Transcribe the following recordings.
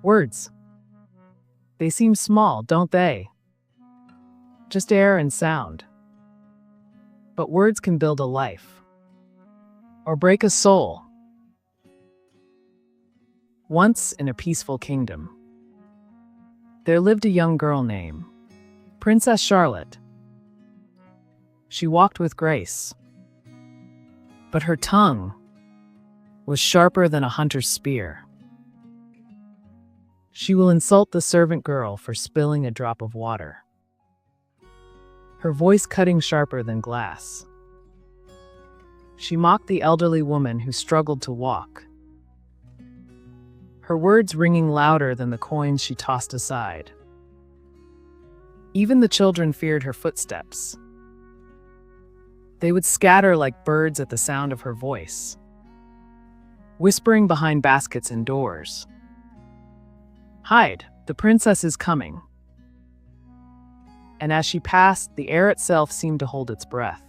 Words. They seem small, don't they? Just air and sound. But words can build a life. Or break a soul. Once in a peaceful kingdom, there lived a young girl named Princess Charlotte. She walked with grace, but her tongue was sharper than a hunter's spear. She will insult the servant girl for spilling a drop of water, her voice cutting sharper than glass. She mocked the elderly woman who struggled to walk, her words ringing louder than the coins she tossed aside. Even the children feared her footsteps. They would scatter like birds at the sound of her voice, whispering behind baskets and doors. "Hide, the princess is coming." And as she passed, the air itself seemed to hold its breath.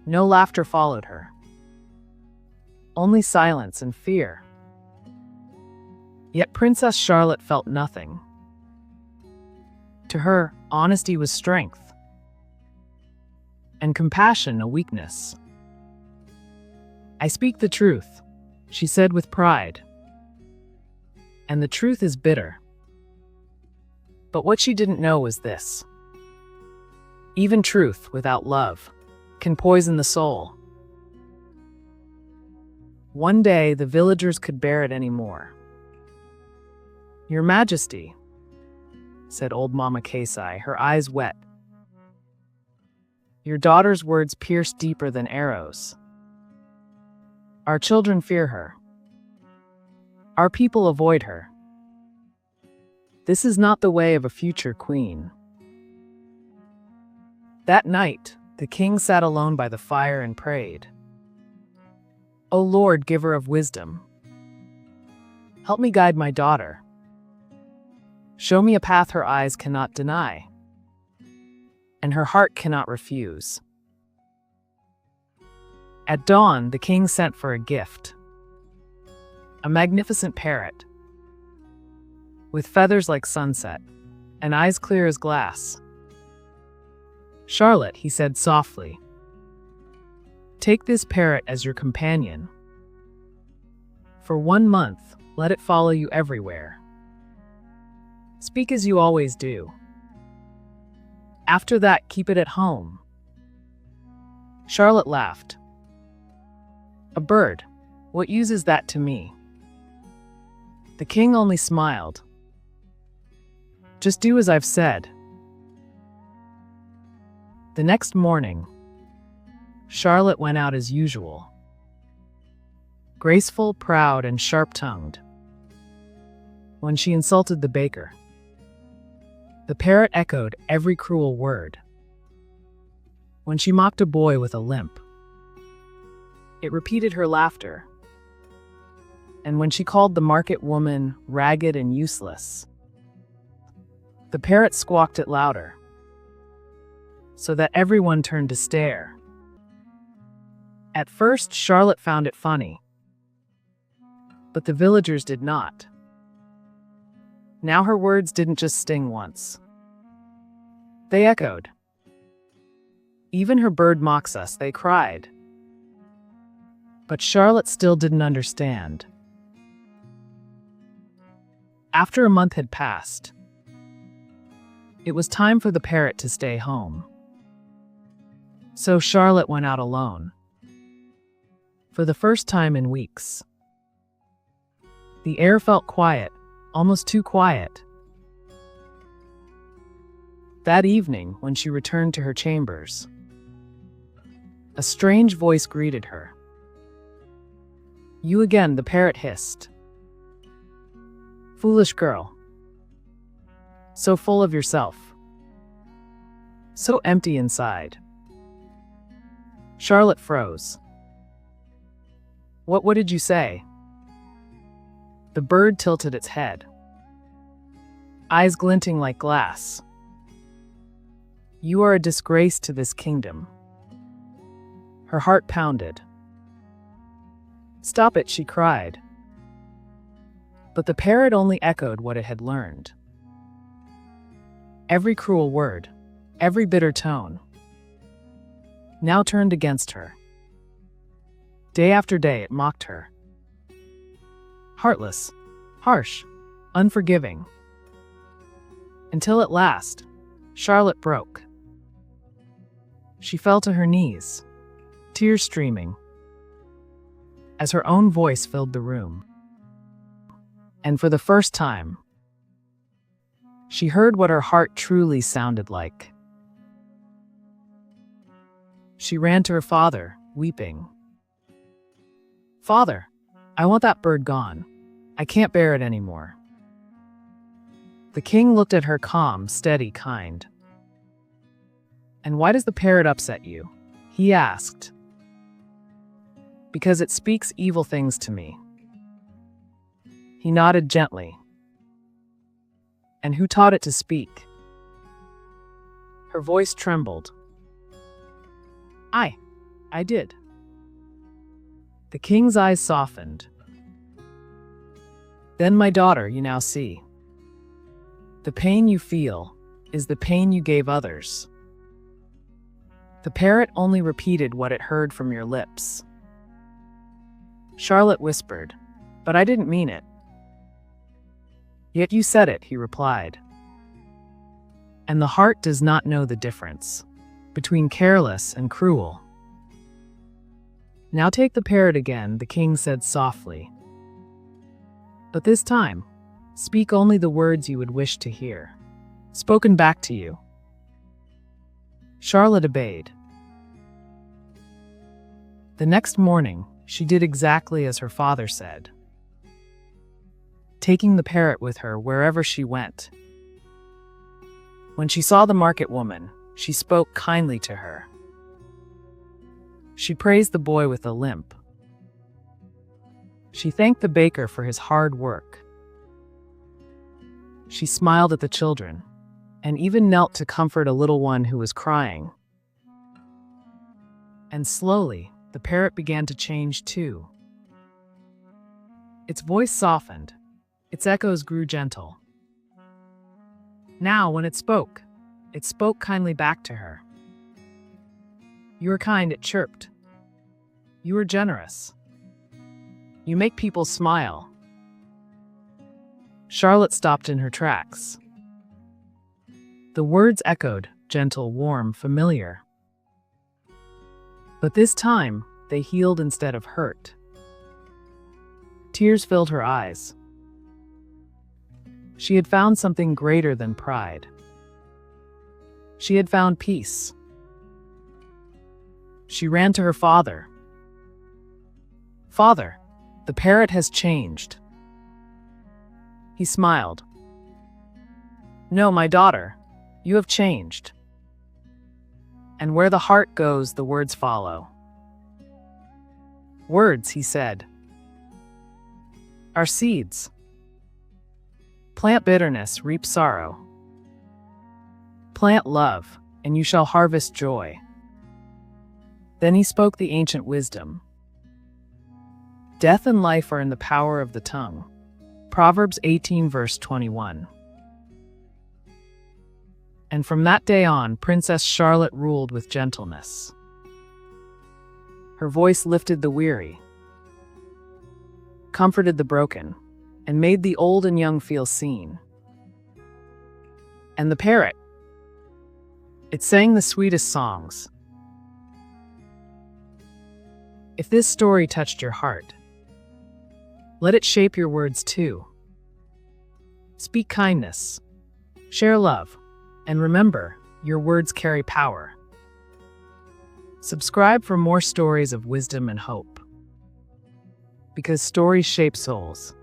No laughter followed her, only silence and fear. Yet Princess Charlotte felt nothing. To her, honesty was strength, and compassion a weakness. "I speak the truth," she said with pride. And the truth is bitter. But what she didn't know was this: even truth without love can poison the soul. One day, the villagers could bear it anymore. "Your Majesty," said old Mama Kasai, her eyes wet. "Your daughter's words pierce deeper than arrows. Our children fear her. Our people avoid her. This is not the way of a future queen." That night, the king sat alone by the fire and prayed. "O Lord, giver of wisdom, help me guide my daughter. Show me a path her eyes cannot deny, and her heart cannot refuse." At dawn, the king sent for a gift: a magnificent parrot, with feathers like sunset, and eyes clear as glass. "Charlotte," he said softly, "take this parrot as your companion. For 1 month, let it follow you everywhere. Speak as you always do. After that, keep it at home." Charlotte laughed. "A bird, what use is that to me?" The king only smiled. "Just do as I've said." The next morning, Charlotte went out as usual, graceful, proud, and sharp-tongued. When she insulted the baker, the parrot echoed every cruel word. When she mocked a boy with a limp, it repeated her laughter. And when she called the market woman ragged and useless, the parrot squawked it louder, so that everyone turned to stare. At first, Charlotte found it funny, but the villagers did not. Now her words didn't just sting once. They echoed. "Even her bird mocks us," they cried. But Charlotte still didn't understand. After a month had passed, it was time for the parrot to stay home. So Charlotte went out alone. For the first time in weeks. The air felt quiet, almost too quiet. That evening, when she returned to her chambers, a strange voice greeted her. "You again," the parrot hissed. "Foolish girl. So full of yourself. So empty inside." Charlotte froze. What did you say?" The bird tilted its head, eyes glinting like glass. "You are a disgrace to this kingdom." Her heart pounded. "Stop it," she cried. But the parrot only echoed what it had learned. Every cruel word, every bitter tone, now turned against her. Day after day it mocked her. Heartless, harsh, unforgiving. Until at last, Charlotte broke. She fell to her knees, tears streaming, as her own voice filled the room. And for the first time, she heard what her heart truly sounded like. She ran to her father, weeping. "Father, I want that bird gone. I can't bear it anymore." The king looked at her calm, steady, kind. "And why does the parrot upset you?" he asked. "Because it speaks evil things to me." He nodded gently. "And who taught it to speak?" Her voice trembled. I did." The king's eyes softened. "Then, my daughter, you now see. The pain you feel is the pain you gave others." The parrot only repeated what it heard from your lips. Charlotte whispered, "But I didn't mean it." "Yet you said it," he replied. "And the heart does not know the difference between careless and cruel." "Now take the parrot again," the king said softly. "But this time, speak only the words you would wish to hear, spoken back to you." Charlotte obeyed. The next morning, she did exactly as her father said, taking the parrot with her wherever she went. When she saw the market woman, she spoke kindly to her. She praised the boy with a limp. She thanked the baker for his hard work. She smiled at the children, and even knelt to comfort a little one who was crying. And slowly, the parrot began to change too. Its voice softened. Its echoes grew gentle. Now, when it spoke kindly back to her. "You are kind," it chirped. "You are generous. You make people smile." Charlotte stopped in her tracks. The words echoed, gentle, warm, familiar. But this time, they healed instead of hurt. Tears filled her eyes. She had found something greater than pride. She had found peace. She ran to her father. "Father, the parrot has changed." He smiled. "No, my daughter, you have changed. And where the heart goes, the words follow." "Words," he said, "are seeds. Plant bitterness, reap sorrow. Plant love, and you shall harvest joy." Then he spoke the ancient wisdom. Death and life are in the power of the tongue. Proverbs 18 verse 21. And from that day on, Princess Charlotte ruled with gentleness. Her voice lifted the weary, comforted the broken, and made the old and young feel seen. And the parrot, it sang the sweetest songs. If this story touched your heart, let it shape your words too. Speak kindness, share love, and remember, your words carry power. Subscribe for more stories of wisdom and hope. Because stories shape souls,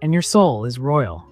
and your soul is royal.